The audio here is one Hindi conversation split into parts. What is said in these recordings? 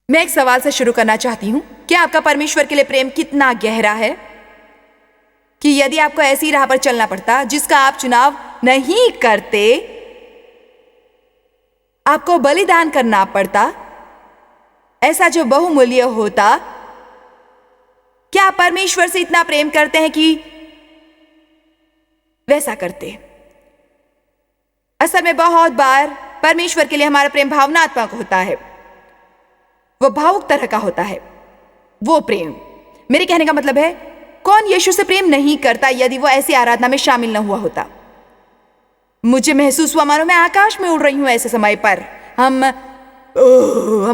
मैं एक सवाल से शुरू करना चाहती हूँ। क्या आपका परमेश्वर के लिए प्रेम कितना गहरा है कि यदि आपको ऐसी राह पर चलना पड़ता जिसका आप चुनाव नहीं करते, आपको बलिदान करना पड़ता, ऐसा जो बहुमूल्य होता, क्या आप परमेश्वर से इतना प्रेम करते हैं कि वैसा करते? असल में बहुत बार परमेश्वर के लिए हमारा प्रेम भावनात्मक होता है, वो भावुक तरह का होता है। वो प्रेम, मेरे कहने का मतलब है, कौन यीशु से प्रेम नहीं करता यदि वो ऐसी आराधना में शामिल न हुआ होता। मुझे महसूस हुआ मानो मैं आकाश में उड़ रही हूं। ऐसे समय पर हम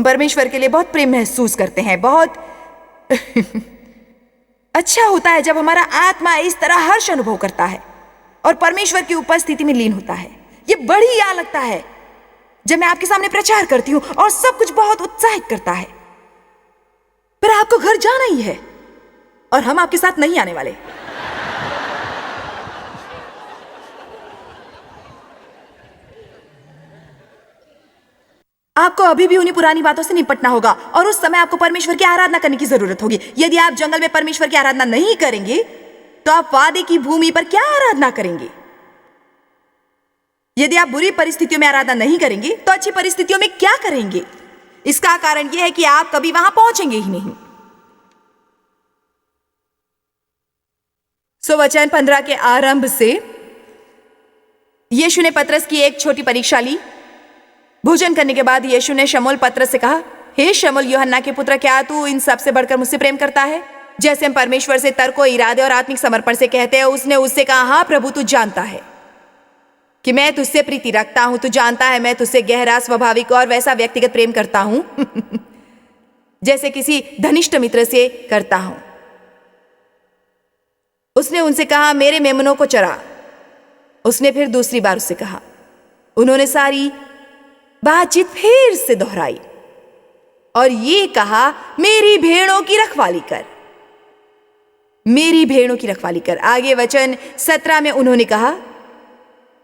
परमेश्वर के लिए बहुत प्रेम महसूस करते हैं। बहुत अच्छा होता है जब हमारा आत्मा इस तरह हर्ष अनुभव करता है और परमेश्वर की उपस्थिति में लीन होता है। ये बढ़िया लगता है जब मैं आपके सामने प्रचार करती हूं और सब कुछ बहुत उत्साहित करता है, पर आपको घर जाना ही है और हम आपके साथ नहीं आने वाले। आपको अभी भी उन्हीं पुरानी बातों से निपटना होगा और उस समय आपको परमेश्वर की आराधना करने की जरूरत होगी। यदि आप जंगल में परमेश्वर की आराधना नहीं करेंगे तो आप वादे की भूमि पर क्या आराधना करेंगे? यदि आप बुरी परिस्थितियों में आराधना नहीं करेंगे तो अच्छी परिस्थितियों में क्या करेंगे? इसका कारण यह है कि आप कभी वहां पहुंचेंगे ही नहीं। सो वचन 15 के आरंभ से यीशु ने पतरस की एक छोटी परीक्षा ली। भोजन करने के बाद यीशु ने शमूएल पतरस से कहा, हे शमूएल यूहन्ना के पुत्र, क्या तू इन सब से बढ़कर मुझसे प्रेम करता है? जैसे हम परमेश्वर से तर्क, इरादे और आत्मिक समर्पण से कहते हैं। उसने उससे कहा, हाँ प्रभु, तू जानता है कि मैं तुझसे प्रीति रखता हूं। तू जानता है मैं तुझसे गहरा, स्वाभाविक और वैसा व्यक्तिगत प्रेम करता हूं जैसे किसी घनिष्ठ मित्र से करता हूं। उसने उनसे कहा, मेरे मेमनों को चरा। उसने फिर दूसरी बार उससे कहा। उन्होंने सारी बातचीत फिर से दोहराई और ये कहा, मेरी भेड़ों की रखवाली कर, मेरी भेड़ों की रखवाली कर। आगे वचन 17 में उन्होंने कहा,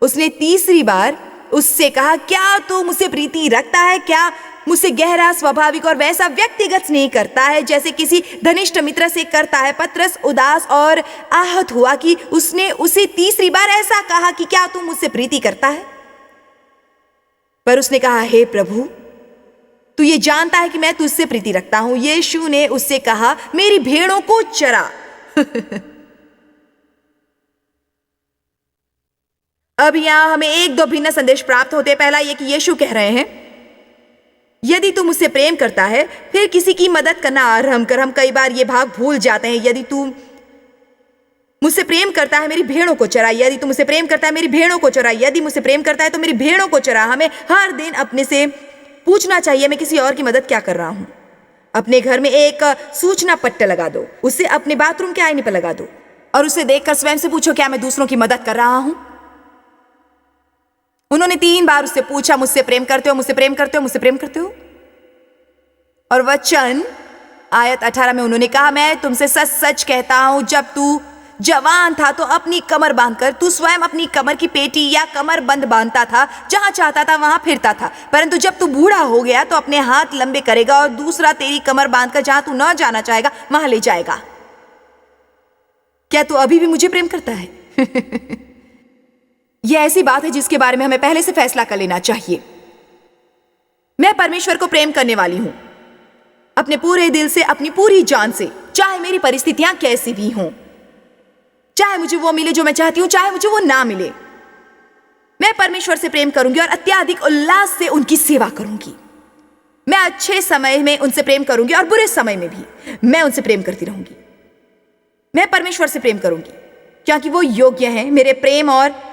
उसने तीसरी बार उससे कहा, क्या तू मुझसे प्रीति रखता है? क्या मुझसे गहरा, स्वाभाविक और वैसा व्यक्तिगत स्नेह करता है जैसे किसी घनिष्ठ मित्र से करता है? पतरस उदास और आहत हुआ कि उसने उसे तीसरी बार ऐसा कहा कि क्या तू मुझसे प्रीति करता है? पर उसने कहा, हे प्रभु, तू ये जानता है कि मैं तुझसे प्रीति रखता हूं। यीशु ने उससे कहा, मेरी भेड़ों को चरा। अब यहां हमें एक दो भिन्न संदेश प्राप्त होते हैं। पहला यह कि यीशु कह रहे हैं, यदि तू मुझसे प्रेम करता है फिर किसी की मदद करना आरंभ कर। हम कई बार यह भाग भूल जाते हैं। यदि तू मुझसे प्रेम करता है, मेरी भेड़ों को चरा। यदि तू मुझसे प्रेम करता है, मेरी भेड़ों को चरा। यदि मुझसे प्रेम करता है तो मेरी भेड़ों को चरा। हमें हर दिन अपने से पूछना चाहिए, मैं किसी और की मदद क्या कर रहा हूं? अपने घर में एक सूचना पट्ट लगा दो, उसे अपने बाथरूम के आईने पर लगा दो और उसे देखकर स्वयं से पूछो, क्या मैं दूसरों की मदद कर रहा हूं? उन्होंने 3 बार उससे पूछा, मुझसे प्रेम करते हो, मुझसे प्रेम करते हो, मुझसे प्रेम करते हो? और वचन आयत 18 में उन्होंने कहा, मैं तुमसे सच सच कहता हूं, जब तू जवान था तो अपनी कमर बांधकर तू स्वयं अपनी कमर की पेटी या कमर बंद बांधता था, जहां चाहता था वहां फिरता था। परंतु जब तू बूढ़ा हो गया तो अपने हाथ लंबे करेगा और दूसरा तेरी कमर बांधकर जहां तू न जाना चाहेगा वहां ले जाएगा। क्या तू अभी भी मुझे प्रेम करता है? यह ऐसी बात है जिसके बारे में हमें पहले से फैसला कर लेना चाहिए। मैं परमेश्वर को प्रेम करने वाली हूं, अपने पूरे दिल से, अपनी पूरी जान से, चाहे मेरी परिस्थितियां कैसी भी हों, चाहे मुझे वो मिले जो मैं चाहती हूं, चाहे मुझे वो ना मिले। मैं परमेश्वर से प्रेम करूंगी और अत्यधिक उल्लास से उनकी सेवा करूंगी। मैं अच्छे समय में उनसे प्रेम करूंगी और बुरे समय में भी मैं उनसे प्रेम करती रहूंगी। मैं परमेश्वर से प्रेम करूंगी क्योंकि वो योग्य है मेरे प्रेम और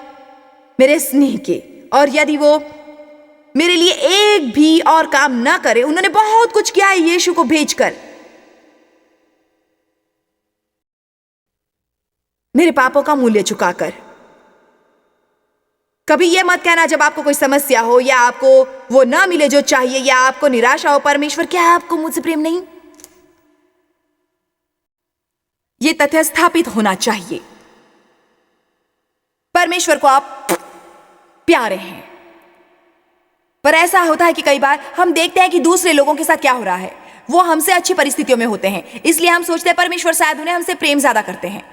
मेरे स्नेह के। और यदि वो मेरे लिए एक भी और काम ना करे, उन्होंने बहुत कुछ किया है यीशु को भेजकर, मेरे पापों का मूल्य चुकाकर। कभी यह मत कहना जब आपको कोई समस्या हो या आपको वो ना मिले जो चाहिए या आपको निराशा हो, परमेश्वर, क्या आपको मुझसे प्रेम नहीं? यह तथ्य स्थापित होना चाहिए। परमेश्वर को आप प्यारे हैं, पर ऐसा होता है कि कई बार हम देखते हैं कि दूसरे लोगों के साथ क्या हो रहा है। वो हमसे अच्छी परिस्थितियों में होते हैं, इसलिए हम सोचते हैं परमेश्वर शायद उन्हें हमसे प्रेम ज्यादा करते हैं।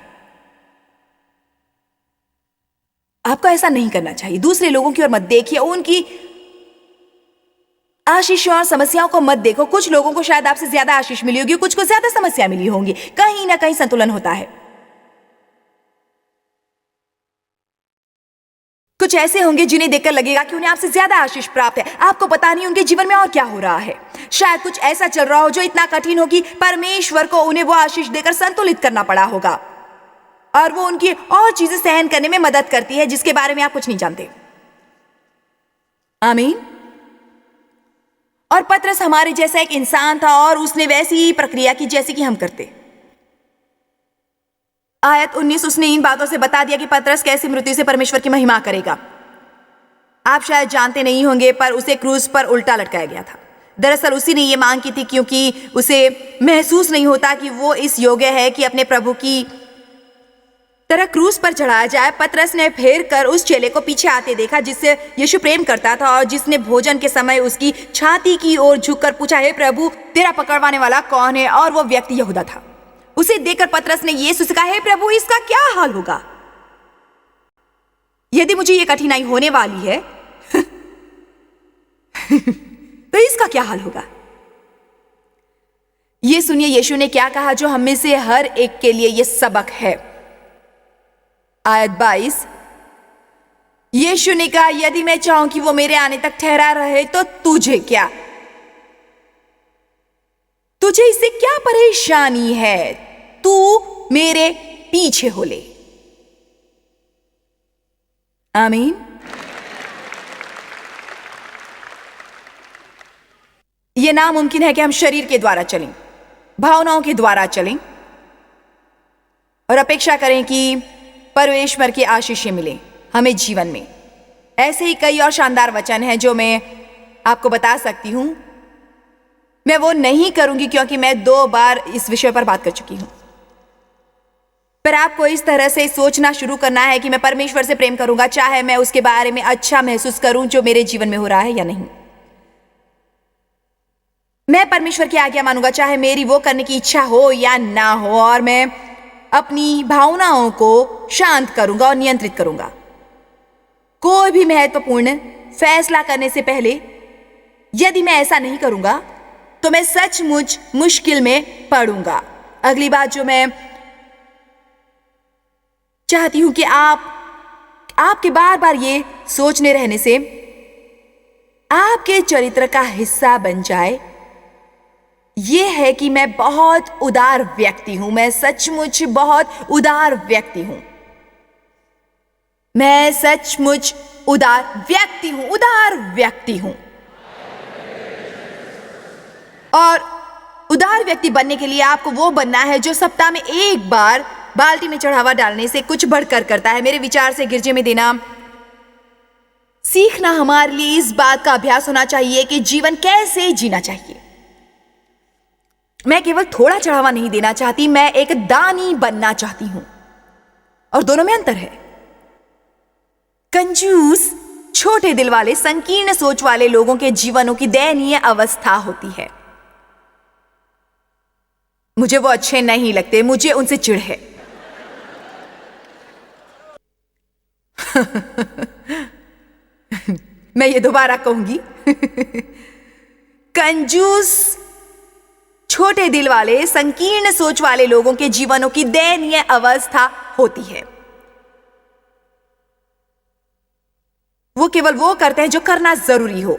आपको ऐसा नहीं करना चाहिए। दूसरे लोगों की ओर मत देखिए, उनकी आशीषों और समस्याओं को मत देखो। कुछ लोगों को शायद आपसे ज्यादा आशीष मिली होगी, कुछ को ज्यादा समस्या मिली होंगी। कहीं ना कहीं संतुलन होता है। कुछ ऐसे होंगे जिन्हें देखकर लगेगा कि उन्हें आपसे ज्यादा आशीष प्राप्त है। आपको पता नहीं उनके जीवन में और क्या हो रहा है। शायद कुछ ऐसा चल रहा हो जो इतना कठिन हो कि परमेश्वर को उन्हें वो आशीष देकर संतुलित करना पड़ा होगा, और वो उनकी और चीजें सहन करने में मदद करती है जिसके बारे में आप कुछ नहीं जानते। आमीन। और पतरस हमारे जैसा एक इंसान था और उसने वैसी ही प्रक्रिया की जैसी कि हम करते। आयत 19 उसने इन बातों से बता दिया कि पतरस कैसे मृत्यु से परमेश्वर की महिमा करेगा। आप शायद जानते नहीं होंगे, पर उसे क्रूज पर उल्टा लटकाया गया था। दरअसल उसी ने ये मांग की थी, क्योंकि उसे महसूस नहीं होता कि वो इस योग्य है कि अपने प्रभु की तरह क्रूज पर चढ़ाया जाए। पतरस ने फेर कर उस चेले को पीछे आते देखा जिससे यीशु प्रेम करता था और जिसने भोजन के समय उसकी छाती की ओर झुककर पूछा, हे प्रभु, तेरा पकड़वाने वाला कौन है? और वो व्यक्ति यहूदा था। उसे देखकर पतरस ने यीशु से कहा, हे प्रभु, इसका क्या हाल होगा यदि मुझे ये कठिनाई होने वाली है? तो इसका क्या हाल होगा? ये सुनिए यीशु ने क्या कहा, जो हम में से हर एक के लिए ये सबक है। आयत 22, यीशु ने कहा, यदि मैं चाहूं कि वो मेरे आने तक ठहरा रहे तो तुझे क्या? तुझे इससे क्या परेशानी है? तू मेरे पीछे हो ले। आमीन। यह नामुमकिन है कि हम शरीर के द्वारा चलें, भावनाओं के द्वारा चलें और अपेक्षा करें कि परमेश्वर की आशीषें मिले हमें जीवन में। ऐसे ही कई और शानदार वचन हैं जो मैं आपको बता सकती हूं। मैं वो नहीं करूंगी क्योंकि मैं 2 बार इस विषय पर बात कर चुकी हूं। पर आपको इस तरह से सोचना शुरू करना है कि मैं परमेश्वर से प्रेम करूंगा, चाहे मैं उसके बारे में अच्छा महसूस करूं जो मेरे जीवन में हो रहा है या नहीं। मैं परमेश्वर की आज्ञा मानूंगा, चाहे मेरी वो करने की इच्छा हो या ना हो, और मैं अपनी भावनाओं को शांत करूंगा और नियंत्रित करूंगा। कोई भी महत्वपूर्ण फैसला करने से पहले यदि मैं ऐसा नहीं करूंगा तो मैं सचमुच मुश्किल में पड़ूंगा। अगली बात जो मैं चाहती हूं कि आपके बार बार ये सोचने रहने से आपके चरित्र का हिस्सा बन जाए, ये है कि मैं बहुत उदार व्यक्ति हूं। मैं सचमुच बहुत उदार व्यक्ति हूं। मैं सचमुच उदार व्यक्ति हूं, उदार व्यक्ति हूं। और उदार व्यक्ति बनने के लिए आपको वो बनना है जो सप्ताह में 1 बार बाल्टी में चढ़ावा डालने से कुछ बढ़कर करता है। मेरे विचार से गिरजे में देना सीखना हमारे लिए इस बात का अभ्यास होना चाहिए कि जीवन कैसे जीना चाहिए। मैं केवल थोड़ा चढ़ावा नहीं देना चाहती, मैं एक दानी बनना चाहती हूं, और दोनों में अंतर है। कंजूस, छोटे दिल वाले, संकीर्ण सोच वाले लोगों के जीवनों की दयनीय अवस्था होती है। मुझे वो अच्छे नहीं लगते, मुझे उनसे चिढ़ है। मैं ये दोबारा कहूंगी। कंजूस, छोटे दिल वाले, संकीर्ण सोच वाले लोगों के जीवनों की दयनीय अवस्था होती है। वो केवल वो करते हैं जो करना जरूरी हो,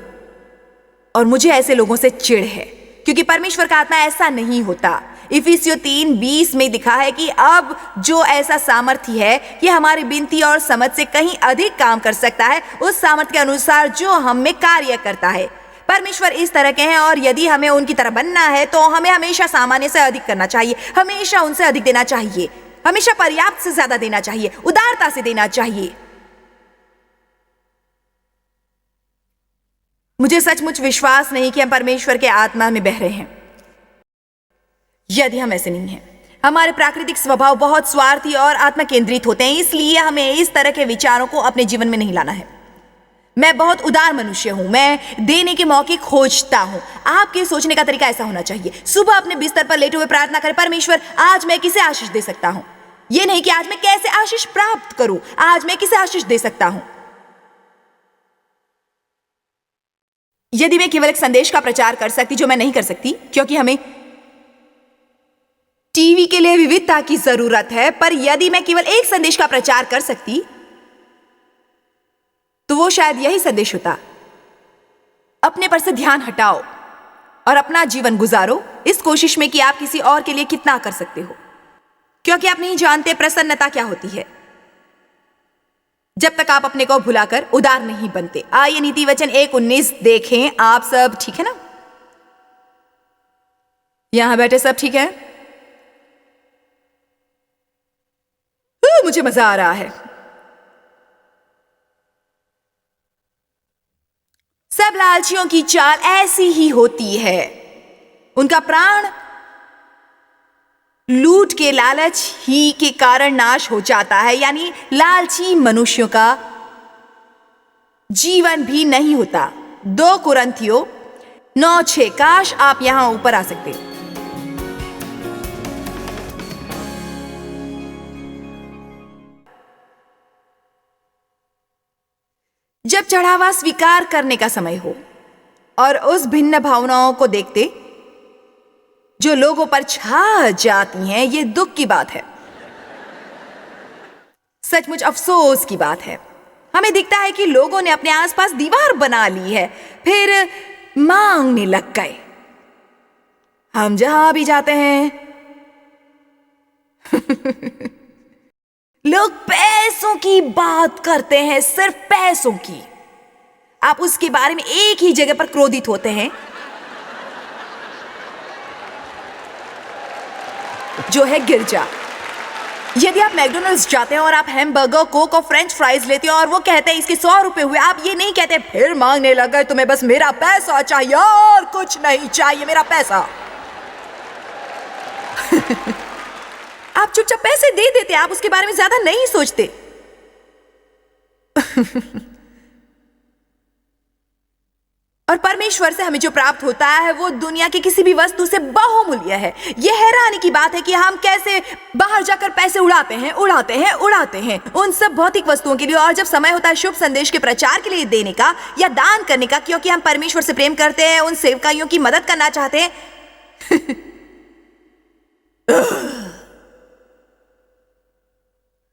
और मुझे ऐसे लोगों से चिढ़ है, क्योंकि परमेश्वर का आत्मा ऐसा नहीं होता। इफिसियों 3:20 में लिखा है कि अब जो ऐसा सामर्थ्य है कि हमारी विनती और समझ से कहीं अधिक काम कर सकता है, उस सामर्थ्य के अनुसार जो हम में कार्य करता है। परमेश्वर इस तरह के हैं, और यदि हमें उनकी तरह बनना है तो हमें हमेशा सामान्य से अधिक करना चाहिए, हमेशा उनसे अधिक देना चाहिए, हमेशा पर्याप्त से ज्यादा देना चाहिए, उदारता से देना चाहिए। मुझे सचमुच विश्वास नहीं कि हम परमेश्वर के आत्मा में बह रहे हैं यदि हम ऐसे नहीं हैं। हमारे प्राकृतिक स्वभाव बहुत स्वार्थी और आत्मा केंद्रित होते हैं, इसलिए हमें इस तरह के विचारों को अपने जीवन में नहीं लाना है। मैं बहुत उदार मनुष्य हूं, मैं देने के मौके खोजता हूं। आपके सोचने का तरीका ऐसा होना चाहिए। सुबह अपने बिस्तर पर लेटे हुए प्रार्थना करें, परमेश्वर आज मैं किसे आशीष दे सकता हूं। यह नहीं कि आज मैं कैसे आशीष प्राप्त करूं, आज मैं किसे आशीष दे सकता हूं। यदि मैं केवल एक संदेश का प्रचार कर सकती, जो मैं नहीं कर सकती क्योंकि हमें टीवी के लिए विविधता की जरूरत है, पर यदि मैं केवल एक संदेश का प्रचार कर सकती तो वो शायद यही संदेश होता, अपने पर से ध्यान हटाओ और अपना जीवन गुजारो इस कोशिश में कि आप किसी और के लिए कितना कर सकते हो, क्योंकि आप नहीं जानते प्रसन्नता क्या होती है जब तक आप अपने को भुलाकर उदार नहीं बनते। आइए नीति वचन 1:19 देखें। आप सब ठीक है ना? यहां बैठे सब ठीक है? मुझे मजा आ रहा है। सब लालचियों की चाल ऐसी ही होती है। उनका प्राण लूट के लालच ही के कारण नाश हो जाता है, यानी लालची मनुष्यों का जीवन भी नहीं होता। 2 कुरिन्थियों 9:6। काश आप यहां ऊपर आ सकते। जब चढ़ावा स्वीकार करने का समय हो और उस भिन्न भावनाओं को देखते जो लोगों पर छा जाती हैं, ये दुख की बात है, सचमुच अफसोस की बात है। हमें दिखता है कि लोगों ने अपने आसपास दीवार बना ली है, फिर मांगने लग गए। हम जहां भी जाते हैं लोग पैसों की बात करते हैं, सिर्फ पैसों की। आप उसके बारे में एक ही जगह पर क्रोधित होते हैं, जो है गिरजा। यदि आप मैकडॉनल्ड्स जाते हैं और आप हैमबर्गर, कोक और फ्रेंच फ्राइज लेते हैं और वो कहते हैं इसके 100 रुपए हुए, आप ये नहीं कहते फिर मांगने लग गए, तुम्हें बस मेरा पैसा चाहिए और कुछ नहीं चाहिए, मेरा पैसा। आप चुपचाप पैसे दे देते, आप उसके बारे में ज्यादा नहीं सोचते। और परमेश्वर से हमें जो प्राप्त होता है वो दुनिया की किसी भी वस्तु से बहुमूल्य है। यह हैरानी की बात है कि हम कैसे बाहर जाकर पैसे उड़ाते हैं उन सब भौतिक वस्तुओं के लिए, और जब समय होता है शुभ संदेश के प्रचार के लिए देने का या दान करने का, क्योंकि हम परमेश्वर से प्रेम करते हैं, उन सेवकाइयों की मदद करना चाहते हैं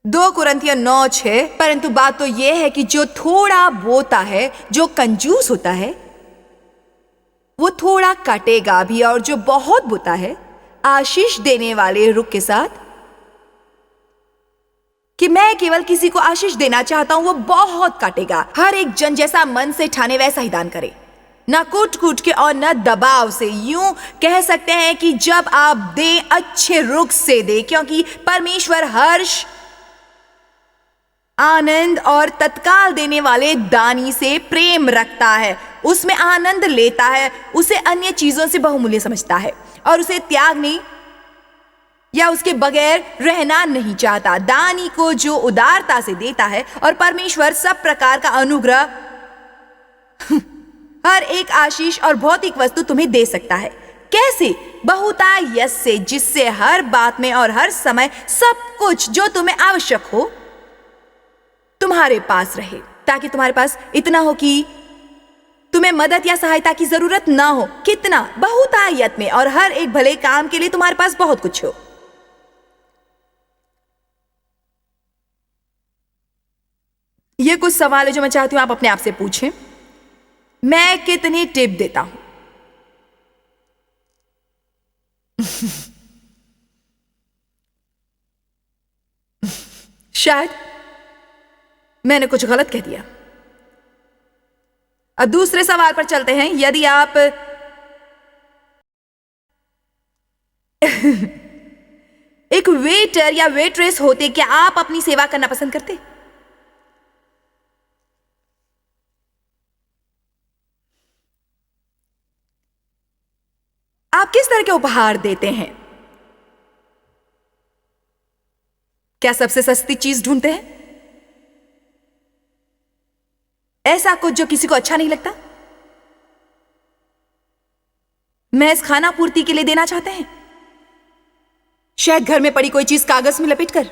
2 कुरिन्थियों 9:6। परंतु बात तो यह है कि जो थोड़ा बोता है, जो कंजूस होता है, वो थोड़ा काटेगा भी, और जो बहुत बोता है आशीष देने वाले रुख के साथ, कि मैं केवल किसी को आशीष देना चाहता हूं, वो बहुत काटेगा। हर एक जन जैसा मन से ठाने वैसा ही दान करे, न कूट कूट के और न दबाव से। यूं कह सकते हैं कि जब आप दें, अच्छे रुख से दें, क्योंकि परमेश्वर हर्ष, आनंद और तत्काल देने वाले दानी से प्रेम रखता है, उसमें आनंद लेता है, उसे अन्य चीजों से बहुमूल्य समझता है और उसे त्यागने या उसके बगैर रहना नहीं चाहता। दानी को जो उदारता से देता है, और परमेश्वर सब प्रकार का अनुग्रह, हर एक आशीष और भौतिक वस्तु तुम्हें दे सकता है। कैसे? बहुतायत से, जिससे हर बात में और हर समय सब कुछ जो तुम्हें आवश्यक हो तुम्हारे पास रहे, ताकि तुम्हारे पास इतना हो कि तुम्हें मदद या सहायता की जरूरत ना हो। कितना? बहुतायत में, और हर एक भले काम के लिए तुम्हारे पास बहुत कुछ हो। ये कुछ सवाल है जो मैं चाहती हूं आप अपने आप से पूछें। मैं कितनी टिप देता हूं? शायद मैंने कुछ गलत कह दिया। अब दूसरे सवाल पर चलते हैं। यदि आप एक वेटर या वेट्रेस होते, क्या आप अपनी सेवा करना पसंद करते? आप किस तरह के उपहार देते हैं? क्या सबसे सस्ती चीज ढूंढते हैं? ऐसा कुछ जो किसी को अच्छा नहीं लगता? महज खाना पूर्ति के लिए देना चाहते हैं? शायद घर में पड़ी कोई चीज कागज में लपेट कर।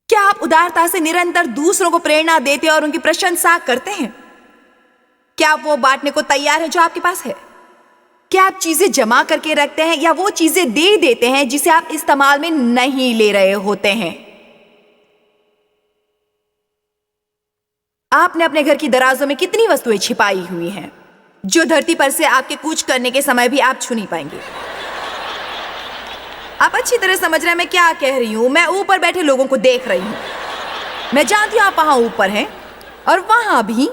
क्या आप उदारता से निरंतर दूसरों को प्रेरणा देते और उनकी प्रशंसा करते हैं? क्या आप वो बांटने को तैयार हैं जो आपके पास है? क्या आप चीजें जमा करके रखते हैं या वो चीजें दे देते हैं जिसे आप इस्तेमाल में नहीं ले रहे होते हैं? आपने अपने घर की दराजों में कितनी वस्तुएं छिपाई हुई हैं जो धरती पर से आपके कूच करने के समय भी आप छू नहीं पाएंगे? आप अच्छी तरह समझ रहे हैं मैं क्या कह रही हूं। मैं ऊपर बैठे लोगों को देख रही हूं। मैं जानती हूं आप वहां ऊपर हैं और वहां भी।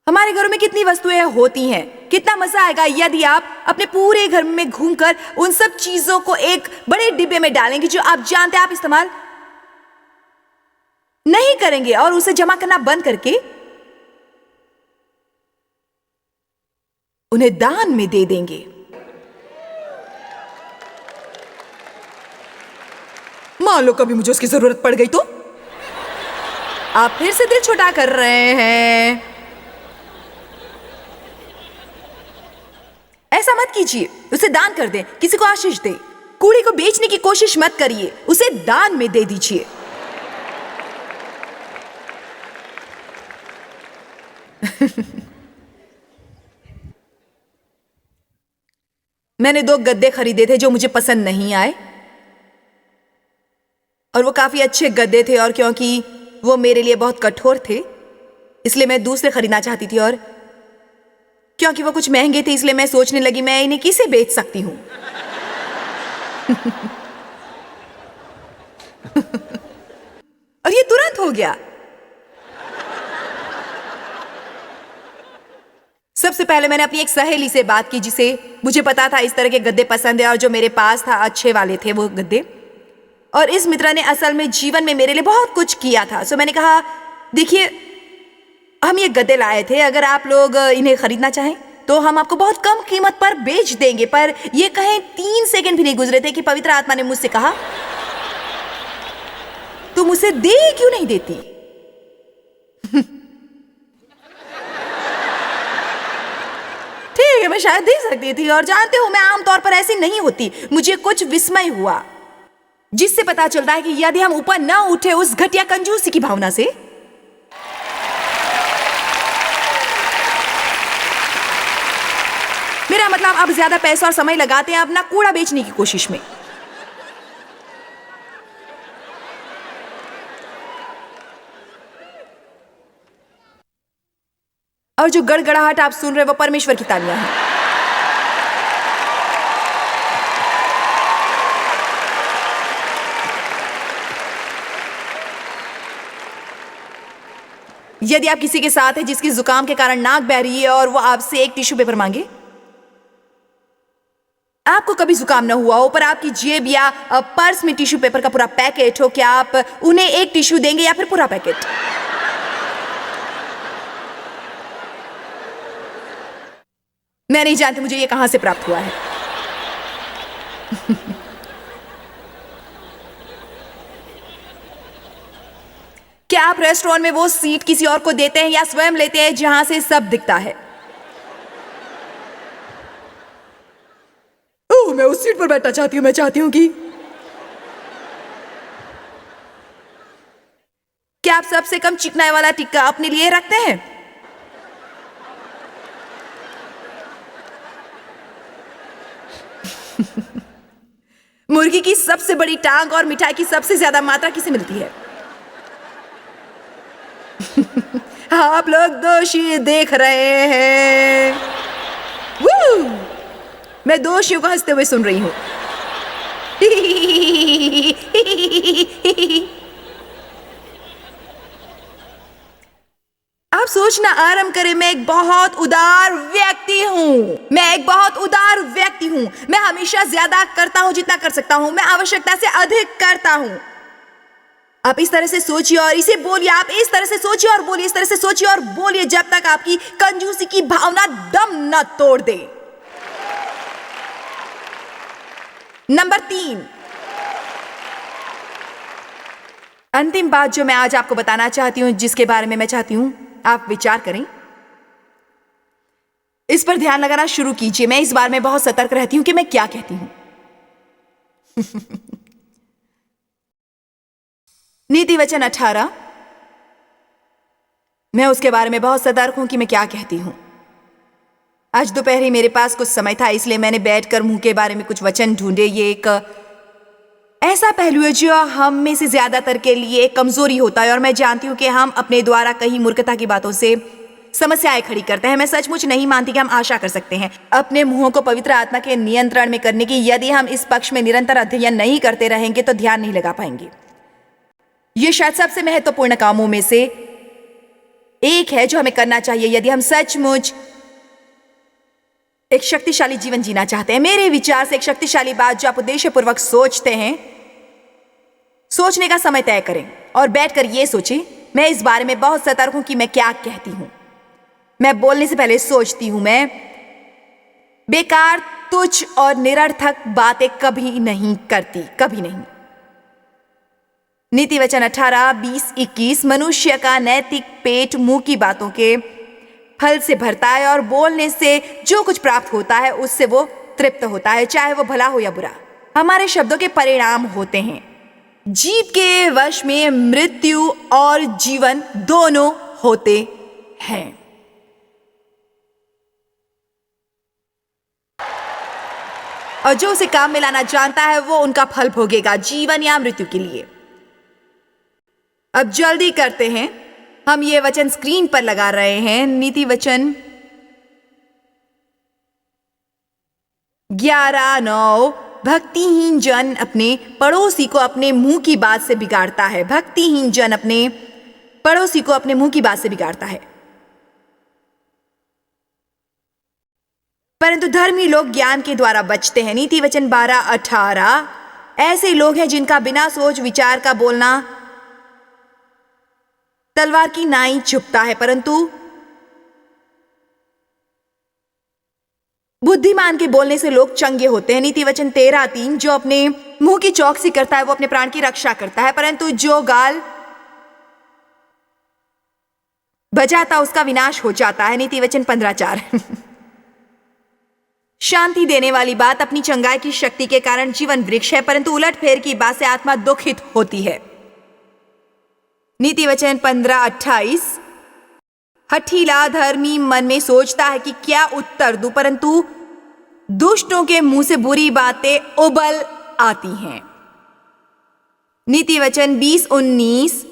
हमारे घरों में कितनी वस्तुएं होती हैं। कितना मजा आएगा यदि आप अपने पूरे घर में घूमकर उन सब चीजों को एक बड़े डिब्बे में डालेंगे जो आप जानते हैं आप इस्तेमाल नहीं करेंगे, और उसे जमा करना बंद करके उन्हें दान में दे देंगे। मान लो कभी मुझे उसकी जरूरत पड़ गई तो? आप फिर से दिल छोटा कर रहे हैं। ऐसा मत कीजिए। उसे दान कर दें, किसी को आशीष दें। कूड़े को बेचने की कोशिश मत करिए, उसे दान में दे दीजिए। मैंने 2 गद्दे खरीदे थे जो मुझे पसंद नहीं आए, और वो काफी अच्छे गद्दे थे, और क्योंकि वो मेरे लिए बहुत कठोर थे इसलिए मैं दूसरे खरीदना चाहती थी, और क्योंकि वो कुछ महंगे थे इसलिए मैं सोचने लगी मैं इन्हें किसे बेच सकती हूं। और ये तुरंत हो गया। सबसे पहले मैंने अपनी एक सहेली से बात की जिसे मुझे पता था इस तरह के गद्दे पसंद है और जो मेरे पास था अच्छे वाले थे वो गद्दे। और इस मित्र ने असल में जीवन में मेरे लिए बहुत कुछ किया था। सो मैंने कहा देखिए हम ये गद्दे लाए थे, अगर आप लोग इन्हें खरीदना चाहें तो हम आपको बहुत कम कीमत पर बेच देंगे। पर ये कहें 3 सेकंड भी नहीं गुजरे थे कि पवित्र आत्मा ने मुझसे कहा तुम उसे दे क्यों नहीं देती? ठीक है, मैं शायद दे सकती थी, और जानते हो मैं आमतौर पर ऐसी नहीं होती। मुझे कुछ विस्मय हुआ जिससे पता चलता है कि यदि हम ऊपर न उठे उस घटिया कंजूसी की भावना से, मेरा मतलब अब ज्यादा पैसा और समय लगाते हैं अपना कूड़ा बेचने की कोशिश में। और जो गड़गड़ाहट आप सुन रहे वो परमेश्वर की तालियां हैं। यदि आप किसी के साथ हैं जिसकी जुकाम के कारण नाक बह रही है और वो आपसे एक टिश्यू पेपर मांगे, आपको कभी जुकाम ना हुआ हो पर आपकी जेब या पर्स में टिश्यू पेपर का पूरा पैकेट हो, क्या आप उन्हें एक टिश्यू देंगे या फिर पूरा पैकेट? मैं नहीं जानती मुझे ये कहां से प्राप्त हुआ है। क्या आप रेस्टोरेंट में वो सीट किसी और को देते हैं या स्वयं लेते हैं जहां से सब दिखता है? ओह, मैं उस सीट पर बैठना चाहती हूं। मैं चाहती हूं कि क्या आप सबसे कम चिकनाई वाला टिक्का अपने लिए रखते हैं? मुर्गी की सबसे बड़ी टांग और मिठाई की सबसे ज्यादा मात्रा किसे मिलती है? आप लोग दोषी देख रहे हैं। वू! मैं दोषियों को हंसते हुए सुन रही हूं। आप सोचना आरंभ करें, मैं एक बहुत उदार व्यक्ति हूं। मैं एक बहुत उदार व्यक्ति हूं। मैं हमेशा ज्यादा करता हूं जितना कर सकता हूं। मैं आवश्यकता से अधिक करता हूं। आप इस तरह से सोचिए और इसे बोलिए, आप इस तरह से सोचिए और बोलिए, इस तरह से सोचिए और बोलिए जब तक आपकी कंजूसी की भावना दम न तोड़ दे। नंबर 3, अंतिम बात जो मैं आज आपको बताना चाहती हूं, जिसके बारे में मैं चाहती हूं आप विचार करें, इस पर ध्यान लगाना शुरू कीजिए। मैं इस बारे में बहुत सतर्क रहती हूं कि मैं क्या कहती हूं। नीति वचन 18, मैं उसके बारे में बहुत सतर्क हूं कि मैं क्या कहती हूं। आज दोपहर मेरे पास कुछ समय था, इसलिए मैंने बैठकर मुंह के बारे में कुछ वचन ढूंढे। ये एक ऐसा पहलू है जो हम में से ज्यादातर के लिए एक कमजोरी होता है, और मैं जानती हूं कि हम अपने द्वारा कहीं मूर्खता की बातों से समस्याएं खड़ी करते हैं। मैं सचमुच नहीं मानती कि हम आशा कर सकते हैं अपने मुंहों को पवित्र आत्मा के नियंत्रण में करने की। यदि हम इस पक्ष में निरंतर अध्ययन नहीं करते रहेंगे तो ध्यान नहीं लगा पाएंगे। यह शायद सबसे महत्वपूर्ण कामों में से एक है जो हमें करना चाहिए यदि हम सचमुच एक शक्तिशाली जीवन जीना चाहते हैं। मेरे विचार से एक शक्तिशाली बात जो आप उद्देश्यपूर्वक सोचते हैं, सोचने का समय तय करें और बैठकर यह सोचें। मैं इस बारे में बहुत सतर्क हूं कि मैं क्या कहती हूं। मैं बोलने से पहले सोचती हूं। मैं बेकार, तुच्छ और निरर्थक बातें कभी नहीं करती, कभी नहीं। नीति वचन 18, 20, 21, मनुष्य का नैतिक पेट मुंह की बातों के फल से भरता है, और बोलने से जो कुछ प्राप्त होता है उससे वो तृप्त होता है, चाहे वो भला हो या बुरा। हमारे शब्दों के परिणाम होते हैं। जीव के वश में मृत्यु और जीवन दोनों होते हैं। और जो उसे काम में लाना जानता है वो उनका फल भोगेगा, जीवन या मृत्यु के लिए। अब जल्दी करते हैं, हम ये वचन स्क्रीन पर लगा रहे हैं। नीति वचन 11:9, भक्तिहीन जन अपने पड़ोसी को अपने मुंह की बात से बिगाड़ता है। भक्तिहीन जन अपने पड़ोसी को अपने मुंह की बात से बिगाड़ता है, परंतु धर्मी लोग ज्ञान के द्वारा बचते हैं। नीति वचन 12:18, ऐसे लोग हैं जिनका बिना सोच विचार का बोलना तलवार की नाई चुभता है, परंतु बुद्धिमान के बोलने से लोग चंगे होते हैं। नीति वचन 13:3, जो अपने मुंह की चौकसी करता है वो अपने प्राण की रक्षा करता है, परंतु जो गाल बजाता उसका विनाश हो जाता है। नीति वचन 15:4, शांति देने वाली बात अपनी चंगाई की शक्ति के कारण जीवन वृक्ष है, परंतु उलटफेर की बात से आत्मा दुखित होती है। नीति वचन 15:28, हठीला धर्मी मन में सोचता है कि क्या उत्तर दूं, परंतु दुष्टों के मुंह से बुरी बातें उबल आती हैं। नीति वचन 20:19,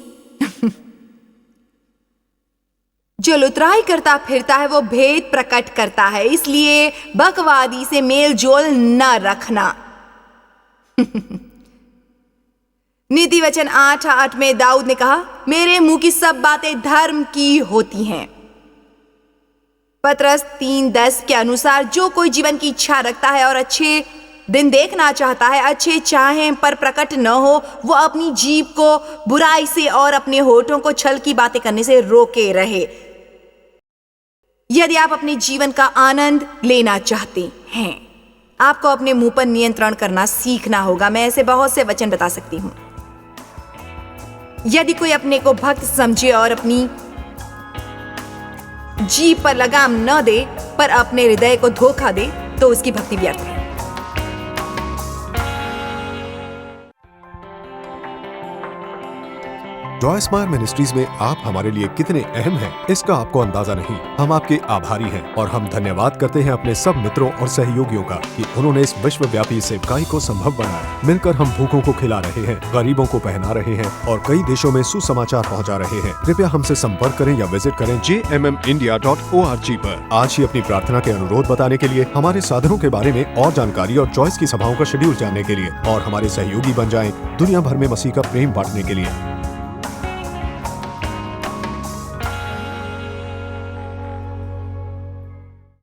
जो लुतराई करता फिरता है वो भेद प्रकट करता है, इसलिए बकवादी से मेल जोल न रखना। नीति वचन 8:8 में दाऊद ने कहा, मेरे मुंह की सब बातें धर्म की होती हैं। पतरस 3:10 के अनुसार जो कोई जीवन की इच्छा रखता है और अच्छे दिन देखना चाहता है, अच्छे चाहें पर प्रकट न हो, वो अपनी जीभ को बुराई से और अपने होठों को छल की बातें करने से रोके रहे। यदि आप अपने जीवन का आनंद लेना चाहते हैं, आपको अपने मुंह पर नियंत्रण करना सीखना होगा। मैं ऐसे बहुत से वचन बता सकती हूं। यदि कोई अपने को भक्त समझे और अपनी जीभ पर लगाम न दे पर अपने हृदय को धोखा दे, तो उसकी भक्ति व्यर्थ है। जॉय स्माइल मिनिस्ट्रीज में आप हमारे लिए कितने अहम हैं, इसका आपको अंदाजा नहीं। हम आपके आभारी हैं और हम धन्यवाद करते हैं अपने सब मित्रों और सहयोगियों का कि उन्होंने इस विश्वव्यापी सेवकाई को संभव बनाया। मिलकर हम भूखों को खिला रहे हैं, गरीबों को पहना रहे हैं और कई देशों में सुसमाचार पहुंचा रहे हैं। कृपया हमसे संपर्क करें या विजिट करें jmmindia.org पर। आज ही अपनी प्रार्थना के अनुरोध बताने के लिए, हमारे साधनों के बारे में और जानकारी और जॉयस की सभाओं का शेड्यूल जानने के लिए, और हमारे सहयोगी बन जाएं दुनिया भर में मसीह का प्रेम बांटने के लिए।